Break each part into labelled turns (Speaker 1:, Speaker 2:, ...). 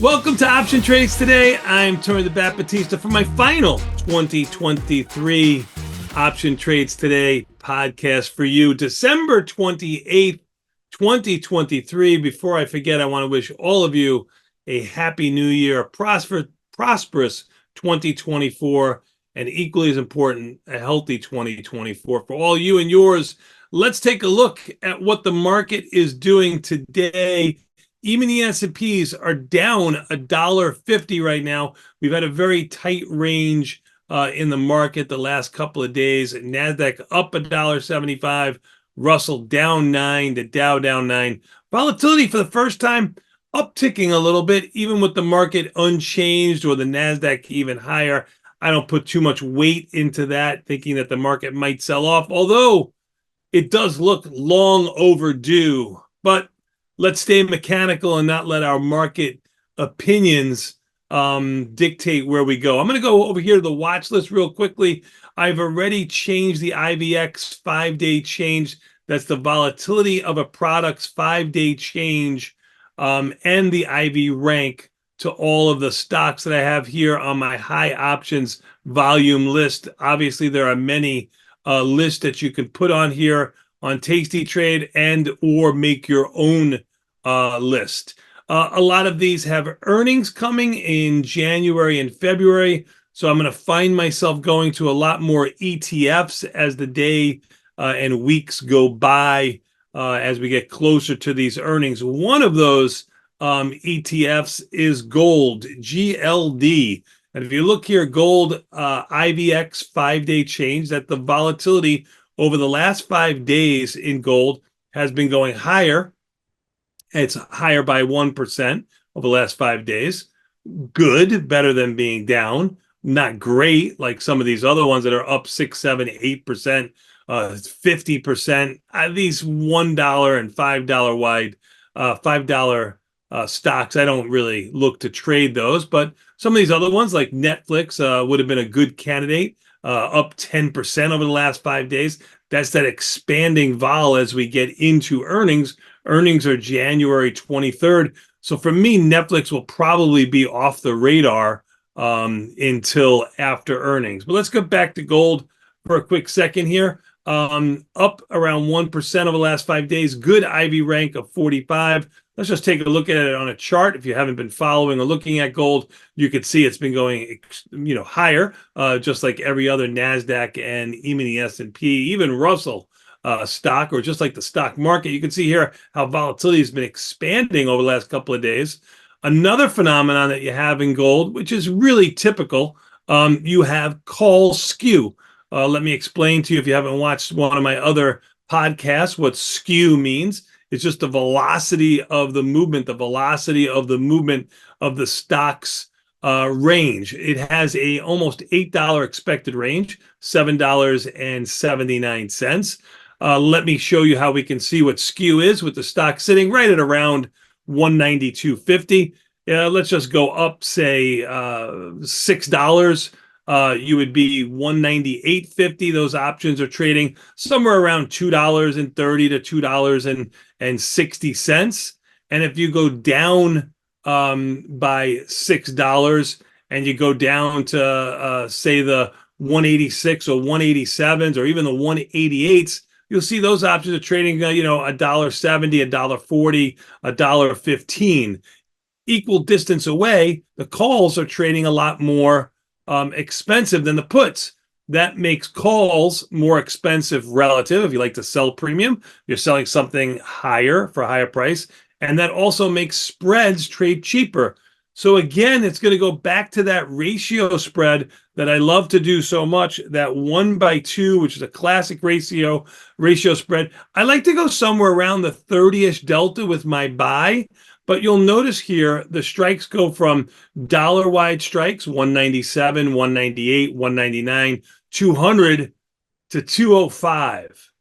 Speaker 1: Welcome to Option Trades Today. I'm Tony the Bat Batista for my final 2023 Option Trades Today podcast for you, December 28th, 2023. Before I forget, I want to wish all of you a happy new year, a prosperous 2024, and equally as important, a healthy 2024 for all you and yours. Let's take a look at what the market is doing today. Even the S&Ps are down $1.50 right now. We've had a very tight range in the market the last couple of days. NASDAQ up $1.75, Russell down 9, the Dow down 9. Volatility for the first time upticking a little bit, even with the market unchanged or the NASDAQ even higher. I don't put too much weight into that, thinking that the market might sell off, although it does look long overdue. But let's stay mechanical and not let our market opinions dictate where we go. I'm going to go over here to the watch list real quickly. I've already changed the IVX 5-day change. That's the volatility of a product's 5-day change and the IV rank to all of the stocks that I have here on my high options volume list. Obviously, there are many lists that you can put on here on tastytrade and or make your own list. A lot of these have earnings coming in January and February, so I'm going to find myself going to a lot more ETFs as the day and weeks go by as we get closer to these earnings. One of those ETFs is gold, GLD. And if you look here, gold IVX 5-day change, that the volatility over the last 5 days in gold has been going higher. It's higher by 1% over the last 5 days. Good, better than being down. Not great, like some of these other ones that are up 6, 7, 8%, 50%. These $1 and $5 wide, $5 stocks, I don't really look to trade those. But some of these other ones, like Netflix, would have been a good candidate, up 10% over the last 5 days. That's that expanding vol as we get into earnings. Earnings are January 23rd. So for me, Netflix will probably be off the radar until after earnings. But let's go back to gold for a quick second here. Up around 1% over the last 5 days. Good IV rank of 45. Let's just take a look at it on a chart. If you haven't been following or looking at gold, you could see it's been going, higher, just like every other NASDAQ and even the S&P, even Russell stock, or just like the stock market. You can see here how volatility has been expanding over the last couple of days. Another phenomenon that you have in gold, which is really typical, you have call skew. Let me explain to you, if you haven't watched one of my other podcasts, what skew means. It's just the velocity of the movement, of the stock's range. It has a almost $8 expected range, $7.79. Let me show you how we can see what skew is with the stock sitting right at around 192.50. Let's just go up, say, $6. You would be 198.50. Those options are trading somewhere around $2.30 to $2.60. And if you go down by $6 and you go down to say the 186 or 187s or even the 188s, you'll see those options are trading $1.70, $1.40, $1.15. Equal distance away, the calls are trading a lot more expensive than the puts. That makes calls more expensive relative. If you like to sell premium, you're selling something higher for a higher price. And that also makes spreads trade cheaper. So again, it's going to go back to that ratio spread that I love to do so much, that 1/2, which is a classic ratio spread. I like to go somewhere around the 30-ish delta with my buy. But you'll notice here, the strikes go from dollar-wide strikes, 197, 198, 199, 200 to 205.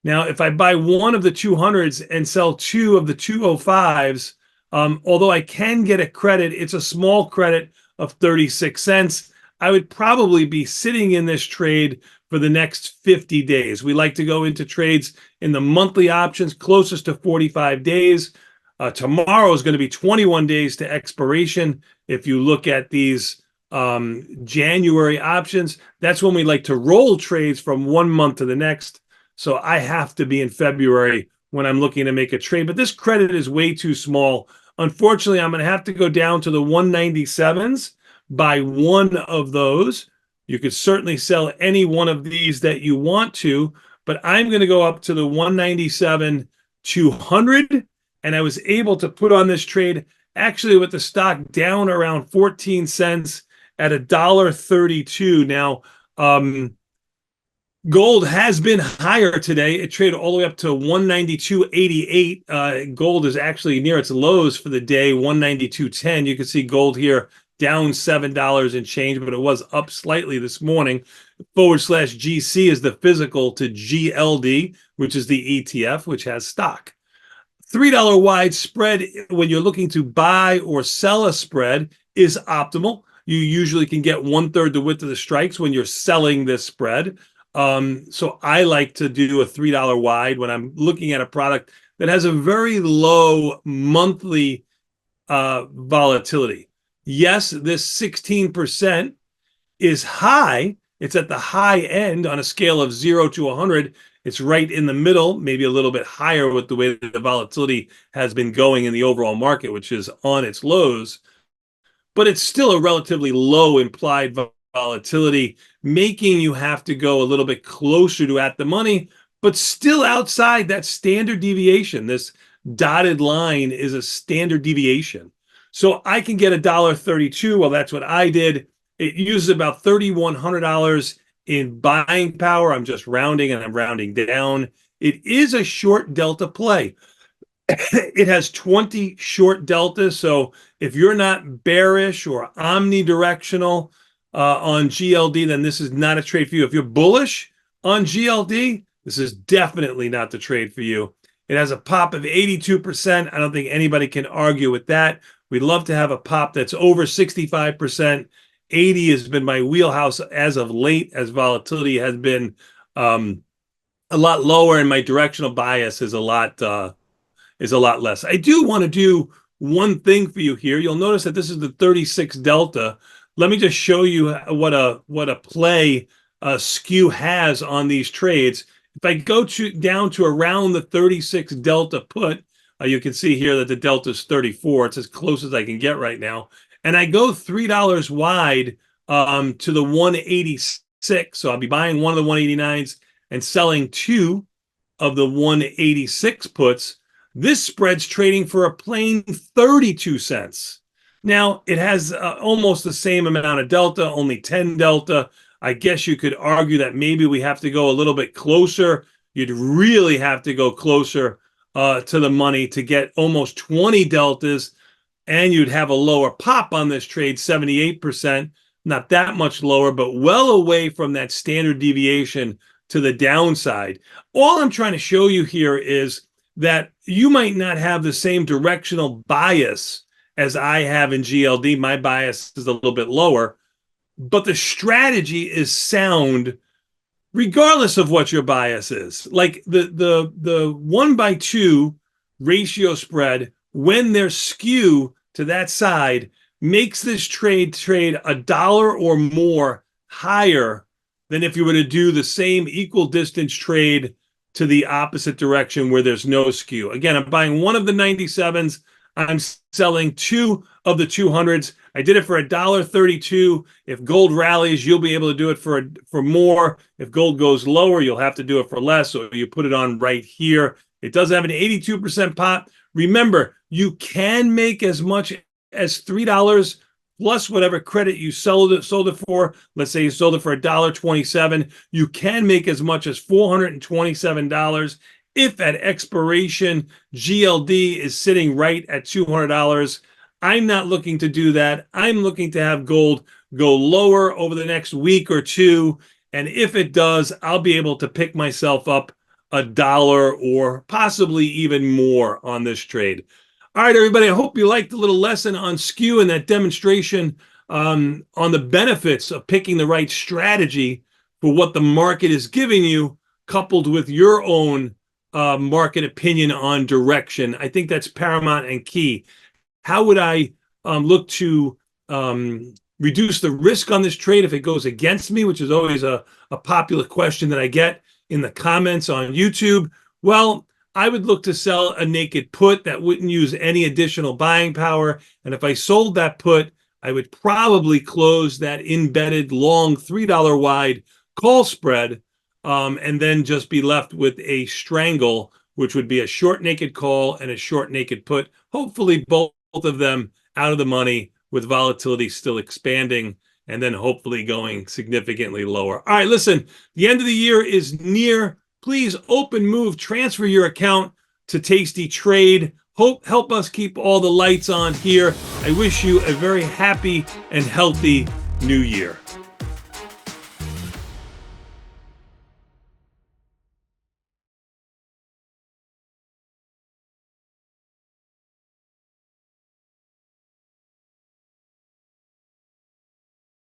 Speaker 1: Now, if I buy one of the 200s and sell two of the 205s, although I can get a credit, it's a small credit of 36 cents. I would probably be sitting in this trade for the next 50 days. We like to go into trades in the monthly options closest to 45 days. Tomorrow is going to be 21 days to expiration. If you look at these January options, that's when we like to roll trades from one month to the next. So I have to be in February when I'm looking to make a trade, but this credit is way too small. Unfortunately, I'm going to have to go down to the 197s, buy one of those. You could certainly sell any one of these that you want to, but I'm going to go up to the 197 200, and I was able to put on this trade actually with the stock down around 14 cents at $1.32. Now, gold has been higher today. It traded all the way up to 192.88. Gold is actually near its lows for the day, 192.10. You can see gold here down $7 and change, but it was up slightly this morning. /GC is the physical to GLD, which is the ETF, which has stock. $3 wide spread when you're looking to buy or sell a spread is optimal. You usually can get 1/3 the width of the strikes when you're selling this spread. So I like to do a $3 wide when I'm looking at a product that has a very low monthly volatility. Yes, this 16% is high. It's at the high end on a scale of 0 to 100. It's right in the middle, maybe a little bit higher with the way that the volatility has been going in the overall market, which is on its lows. But it's still a relatively low implied volatility, making you have to go a little bit closer to at the money, but still outside that standard deviation. This dotted line is a standard deviation. So I can get $1.32. Well, that's what I did. It uses about $3,100 in buying power. I'm just rounding and I'm rounding down. It is a short delta play. It has 20 short deltas. So if you're not bearish or omnidirectional on GLD, then this is not a trade for you. If you're bullish on GLD, this is definitely not the trade for you. It has a pop of 82%. I don't think anybody can argue with that. We'd love to have a pop that's over 65%. 80 has been my wheelhouse as of late, as volatility has been a lot lower, and my directional bias is a lot less. I do want to do one thing for you here. You'll notice that this is the 36 delta. Let me just show you what a play skew has on these trades. If I go down to around the 36 delta put, you can see here that the delta is 34. It's as close as I can get right now. And I go $3 wide to the 186. So I'll be buying one of the 189s and selling two of the 186 puts. This spread's trading for a plain 32 cents. Now, it has almost the same amount of delta, only 10 delta. I guess you could argue that maybe we have to go a little bit closer. You'd really have to go closer to the money to get almost 20 deltas, and you'd have a lower pop on this trade, 78%. Not that much lower, but well away from that standard deviation to the downside. All I'm trying to show you here is that you might not have the same directional bias as I have in GLD. My bias is a little bit lower, but the strategy is sound regardless of what your bias is. Like the 1/2 ratio spread, when they're skew to that side, makes this trade $1 or more higher than if you were to do the same equal distance trade to the opposite direction where there's no skew. Again, I'm buying one of the 97s. I'm selling two of the 200s. I did it for $1.32. If gold rallies, you'll be able to do it for more. If gold goes lower, you'll have to do it for less. So you put it on right here. It does have an 82% pop. Remember, you can make as much as $3 plus whatever credit you sold it for. Let's say you sold it for $1.27. You can make as much as $427 if at expiration GLD is sitting right at $200. I'm not looking to do that. I'm looking to have gold go lower over the next week or two. And if it does, I'll be able to pick myself up $1 or possibly even more on this trade. All right, everybody, I hope you liked the little lesson on skew and that demonstration on the benefits of picking the right strategy for what the market is giving you, coupled with your own market opinion on direction. I think that's paramount and key. How would I look to reduce the risk on this trade if it goes against me, which is always a popular question that I get in the comments on YouTube? Well, I would look to sell a naked put that wouldn't use any additional buying power. And if I sold that put, I would probably close that embedded long $3 wide call spread, and then just be left with a strangle, which would be a short naked call and a short naked put. Hopefully both of them out of the money with volatility still expanding, and then hopefully going significantly lower. All right, listen, the end of the year is near. Please open, move, transfer your account to Tasty Trade. Help us keep all the lights on here. I wish you a very happy and healthy new year.